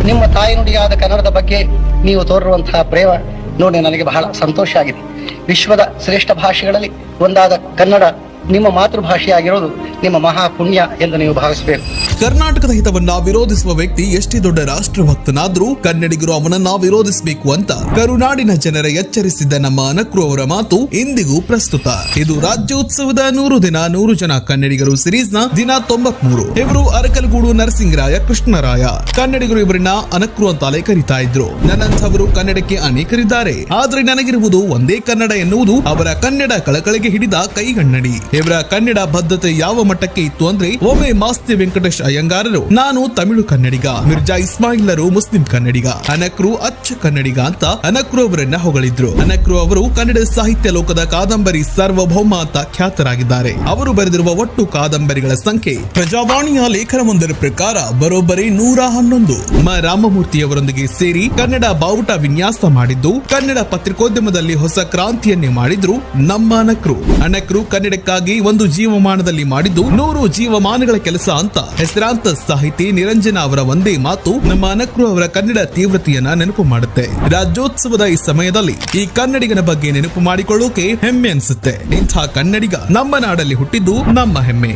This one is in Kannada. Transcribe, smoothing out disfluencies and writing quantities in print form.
ನಿಮ್ಮ ತಾಯಿ ನುಡಿಯಾದ ಕನ್ನಡದ ಬಗ್ಗೆ ನೀವು ತೋರಿರುವಂತಹ ಪ್ರೇಮ ನೋಡಿ ನನಗೆ ಬಹಳ ಸಂತೋಷ ಆಗಿದೆ. ವಿಶ್ವದ ಶ್ರೇಷ್ಠ ಭಾಷೆಗಳಲ್ಲಿ ಒಂದಾದ ಕನ್ನಡ ನಿಮ್ಮ ಮಾತೃಭಾಷೆಯಾಗಿರೋದು ನಿಮ್ಮ ಮಹಾ ಪುಣ್ಯ ಎಂದು ನೀವು ಭಾವಿಸಬೇಕು. ಕರ್ನಾಟಕದ ಹಿತವನ್ನ ವಿರೋಧಿಸುವ ವ್ಯಕ್ತಿ ಎಷ್ಟೇ ದೊಡ್ಡ ರಾಷ್ಟ್ರಭಕ್ತನಾದ್ರೂ ಕನ್ನಡಿಗರು ಅವನನ್ನ ವಿರೋಧಿಸಬೇಕು ಅಂತ ಕರುನಾಡಿನ ಜನರ ಎಚ್ಚರಿಸಿದ್ದ ನಮ್ಮ ಅನಕ್ರು ಅವರ ಮಾತು ಇಂದಿಗೂ ಪ್ರಸ್ತುತ. ಇದು ರಾಜ್ಯೋತ್ಸವದ 100 ದಿನ 100 ಜನ ಕನ್ನಡಿಗರು ಸಿರೀಸ್ ನ ದಿನ 93. ಇವರು ಅರಕಲಗೂಡು ನರಸಿಂಗರಾಯ ಕೃಷ್ಣರಾಯ. ಕನ್ನಡಿಗರು ಇವರನ್ನ ಅನಕ್ರು ಅಂತಾಲೆ ಕರೀತಾ ಇದ್ರು. ನನ್ನಂಥವರು ಕನ್ನಡಕ್ಕೆ ಅನೇಕರಿದ್ದಾರೆ, ಆದ್ರೆ ನನಗಿರುವುದು ಒಂದೇ ಕನ್ನಡ ಎನ್ನುವುದು ಅವರ ಕನ್ನಡ ಕಳಕಳಿಗೆ ಹಿಡಿದ ಕೈಗನ್ನಡಿ. ಇವರ ಕನ್ನಡ ಬದ್ಧತೆ ಯಾವ ಮಟ್ಟಕ್ಕೆ ಇತ್ತು ಅಂದ್ರೆ ಒಮ್ಮೆ ಮಾಸ್ತಿ ವೆಂಕಟೇಶ್ ಅಯ್ಯಂಗಾರರು ನಾನು ತಮಿಳು ಕನ್ನಡಿಗ, ಮಿರ್ಜಾ ಇಸ್ಮಾಯಿಲರು ಮುಸ್ಲಿಂ ಕನ್ನಡಿಗ, ಅನಕ್ರು ಅಚ್ಚ ಕನ್ನಡಿಗ ಅಂತ ಅನಕ್ರು ಅವರನ್ನ ಹೊಗಳಿದ್ರು. ಅನಕ್ರು ಅವರು ಕನ್ನಡ ಸಾಹಿತ್ಯ ಲೋಕದ ಕಾದಂಬರಿ ಸಾರ್ವಭೌಮ ಅಂತ ಖ್ಯಾತರಾಗಿದ್ದಾರೆ. ಅವರು ಬರೆದಿರುವ ಒಟ್ಟು ಕಾದಂಬರಿಗಳ ಸಂಖ್ಯೆ ಪ್ರಜಾವಾಣಿಯ ಲೇಖನವೊಂದರ ಪ್ರಕಾರ ಬರೋಬ್ಬರಿ 111. ರಾಮಮೂರ್ತಿಯವರೊಂದಿಗೆ ಸೇರಿ ಕನ್ನಡ ಬಾವುಟ ವಿನ್ಯಾಸ ಮಾಡಿದ್ದು, ಕನ್ನಡ ಪತ್ರಿಕೋದ್ಯಮದಲ್ಲಿ ಹೊಸ ಕ್ರಾಂತಿಯನ್ನೇ ಮಾಡಿದ್ರು ನಮ್ಮ ಅನಕ್ರು. ಅನಕ್ರು ಕನ್ನಡಕ್ಕಾಗಿ ಒಂದು ಜೀವಮಾನದಲ್ಲಿ ಮಾಡಿದ್ದು 100 ಜೀವಮಾನಗಳ ಕೆಲಸ ಅಂತ ಹೆಸರಾಂತ ಸಾಹಿತಿ ನಿರಂಜನ ಅವರ ಒಂದೇ ಮಾತು ನಮ್ಮ ಅನಕ್ರು ಅವರ ಕನ್ನಡ ತೀವ್ರತೆಯನ್ನ ನೆನಪು ಮಾಡುತ್ತೆ. ರಾಜ್ಯೋತ್ಸವದ ಈ ಸಮಯದಲ್ಲಿ ಈ ಕನ್ನಡಿಗನ ಬಗ್ಗೆ ನೆನಪು ಮಾಡಿಕೊಳ್ಳೋಕೆ ಹೆಮ್ಮೆ ಅನ್ಸುತ್ತೆ. ಇಂಥ ಕನ್ನಡಿಗ ನಮ್ಮ ನಾಡಲ್ಲಿ ಹುಟ್ಟಿದ್ದು ನಮ್ಮ ಹೆಮ್ಮೆ.